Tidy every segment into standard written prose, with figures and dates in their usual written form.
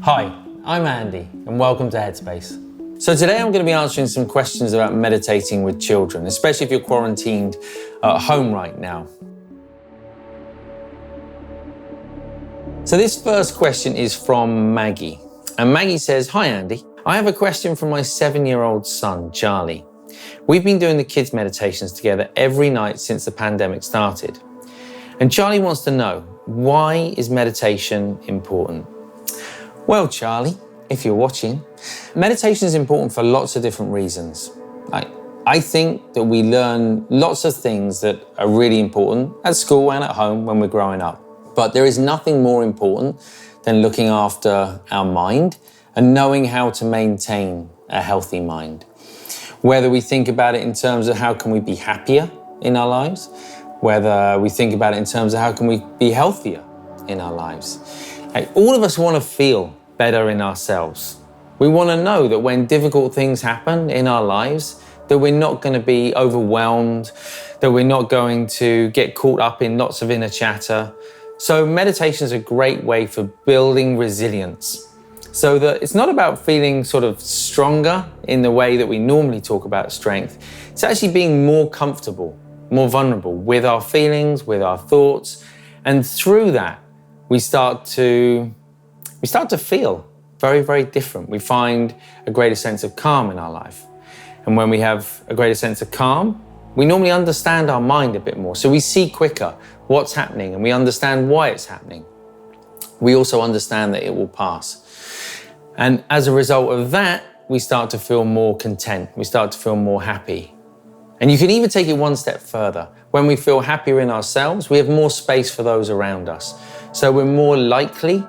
Hi, I'm Andy and welcome to Headspace. So today I'm going to be answering some questions about meditating with children, especially if you're quarantined at home right now. So this first question is from Maggie. And Maggie says, "Hi Andy, I have a question for my 7-year-old son, Charlie. We've been doing the kids' meditations together every night since the pandemic started. And Charlie wants to know, why is meditation important?" Well, Charlie, if you're watching, meditation is important for lots of different reasons. I think that we learn lots of things that are really important at school and at home when we're growing up. But there is nothing more important than looking after our mind and knowing how to maintain a healthy mind. Whether we think about it in terms of how can we be happier in our lives, whether we think about it in terms of how can we be healthier in our lives. All of us want to feel better in ourselves. We want to know that when difficult things happen in our lives, that we're not going to be overwhelmed, that we're not going to get caught up in lots of inner chatter. So meditation is a great way for building resilience. So that it's not about feeling sort of stronger in the way that we normally talk about strength. It's actually being more comfortable, more vulnerable with our feelings, with our thoughts. And through that, we start to feel very, very different. We find a greater sense of calm in our life. And when we have a greater sense of calm, we normally understand our mind a bit more. So we see quicker what's happening and we understand why it's happening. We also understand that it will pass. And as a result of that, we start to feel more content. We start to feel more happy. And you can even take it one step further. When we feel happier in ourselves, we have more space for those around us. So we're more likely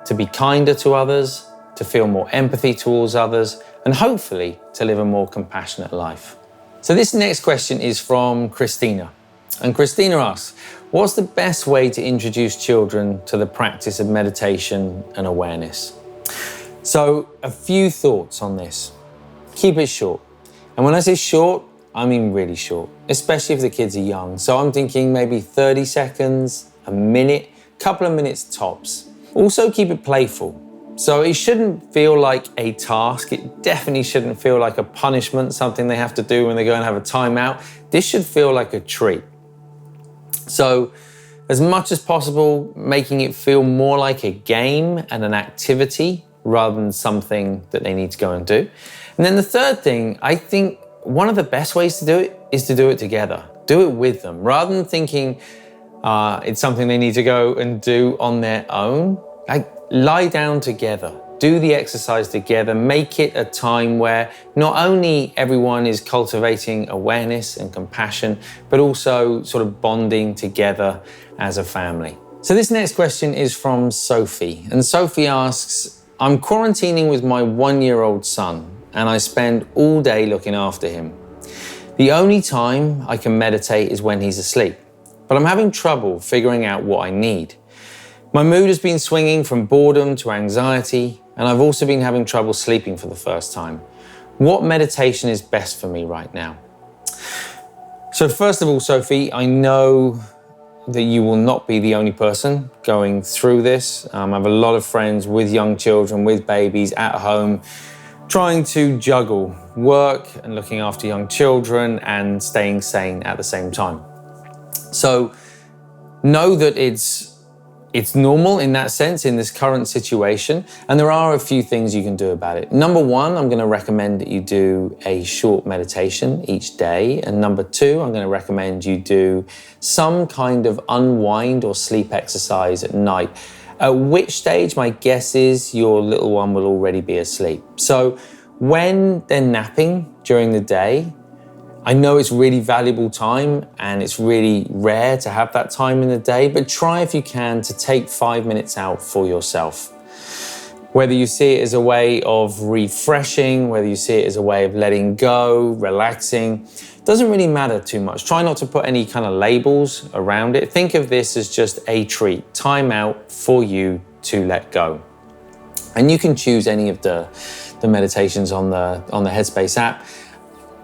to be kinder to others, to feel more empathy towards others, and hopefully to live a more compassionate life. So this next question is from Christina. And Christina asks, what's the best way to introduce children to the practice of meditation and awareness? So a few thoughts on this. Keep it short. And when I say short, I mean really short, especially if the kids are young. So I'm thinking maybe 30 seconds, a minute, couple of minutes tops. Also keep it playful. So it shouldn't feel like a task. It definitely shouldn't feel like a punishment, something they have to do when they go and have a timeout. This should feel like a treat. So as much as possible, making it feel more like a game and an activity rather than something that they need to go and do. And then the third thing, I think one of the best ways to do it is to do it together. Do it with them. Rather than thinking it's something they need to go and do on their own, lie down together. Do the exercise together. Make it a time where not only everyone is cultivating awareness and compassion, but also sort of bonding together as a family. So this next question is from Sophie. And Sophie asks, I'm quarantining with my 1-year-old son, and I spend all day looking after him. The only time I can meditate is when he's asleep, but I'm having trouble figuring out what I need. My mood has been swinging from boredom to anxiety, and I've also been having trouble sleeping for the first time. What meditation is best for me right now? So first of all, Sophie, I know that you will not be the only person going through this. I have a lot of friends with young children, with babies at home, trying to juggle work and looking after young children and staying sane at the same time. So know that it's normal in that sense, in this current situation, and there are a few things you can do about it. Number one, I'm going to recommend that you do a short meditation each day. And number two, I'm going to recommend you do some kind of unwind or sleep exercise at night. At which stage, my guess is your little one will already be asleep. So when they're napping during the day, I know it's really valuable time and it's really rare to have that time in the day, but try if you can to take 5 minutes out for yourself. Whether you see it as a way of refreshing, whether you see it as a way of letting go, relaxing, doesn't really matter too much. Try not to put any kind of labels around it. Think of this as just a treat, time out for you to let go. And you can choose any of the meditations on the Headspace app.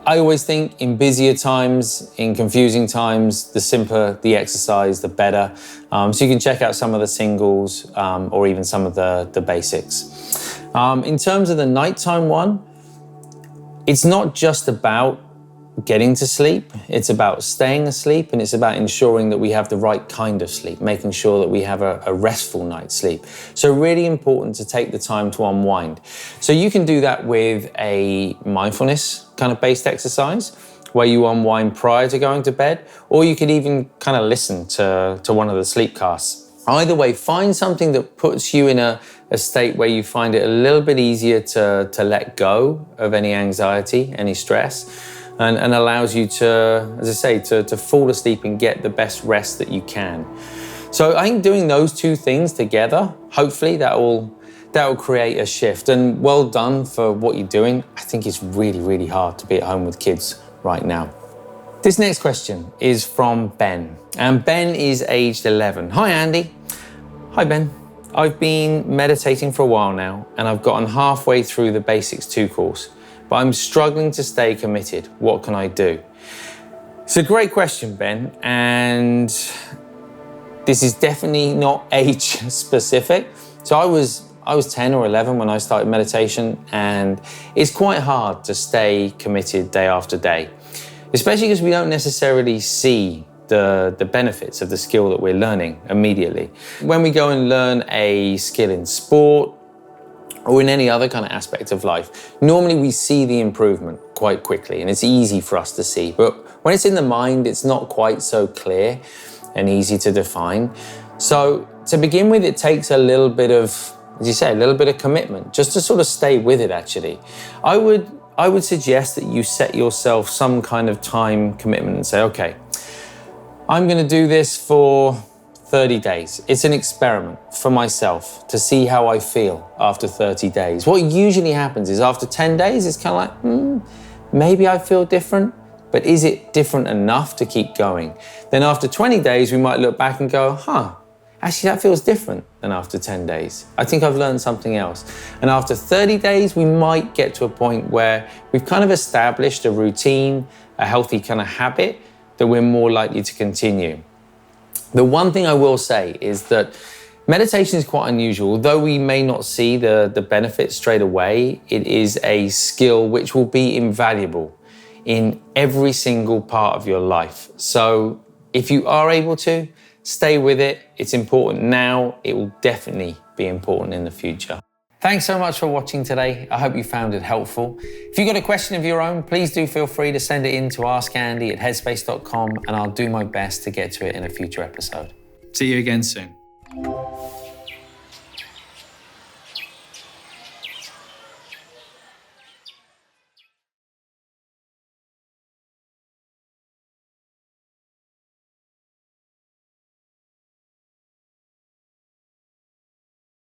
I always think in busier times, in confusing times, the simpler the exercise, the better. So you can check out some of the singles or even some of the basics. In terms of the nighttime one, it's not just about getting to sleep, it's about staying asleep, and it's about ensuring that we have the right kind of sleep, making sure that we have a restful night's sleep. So really important to take the time to unwind. So you can do that with a mindfulness kind of based exercise where you unwind prior to going to bed, or you could even kind of listen to one of the sleep casts. Either way, find something that puts you in a state where you find it a little bit easier to let go of any anxiety, any stress, and allows you to, as I say, to fall asleep and get the best rest that you can. So I think doing those two things together, hopefully that will create a shift. And well done for what you're doing. I think it's really, really hard to be at home with kids right now. This next question is from Ben, and Ben is aged 11. Hi, Andy. Hi, Ben. I've been meditating for a while now, and I've gotten halfway through the Basics 2 course, but I'm struggling to stay committed. What can I do? It's a great question, Ben, and this is definitely not age specific. So I was 10 or 11 when I started meditation, and it's quite hard to stay committed day after day, especially because we don't necessarily see the benefits of the skill that we're learning immediately. When we go and learn a skill in sport or in any other kind of aspect of life, normally we see the improvement quite quickly and it's easy for us to see. But when it's in the mind, it's not quite so clear and easy to define. So to begin with, it takes a little bit of, as you say, a little bit of commitment just to sort of stay with it, actually. I would suggest that you set yourself some kind of time commitment and say, okay, I'm going to do this for 30 days. It's an experiment for myself to see how I feel after 30 days. What usually happens is after 10 days, it's kind of like, maybe I feel different, but is it different enough to keep going? Then after 20 days, we might look back and go, actually that feels different than after 10 days. I think I've learned something else. And after 30 days, we might get to a point where we've kind of established a routine, a healthy kind of habit that we're more likely to continue. The one thing I will say is that meditation is quite unusual. Although we may not see the benefits straight away, it is a skill which will be invaluable in every single part of your life. So if you are able to, stay with it. It's important now. It will definitely be important in the future. Thanks so much for watching today. I hope you found it helpful. If you've got a question of your own, please do feel free to send it in to askandy@headspace.com and I'll do my best to get to it in a future episode. See you again soon.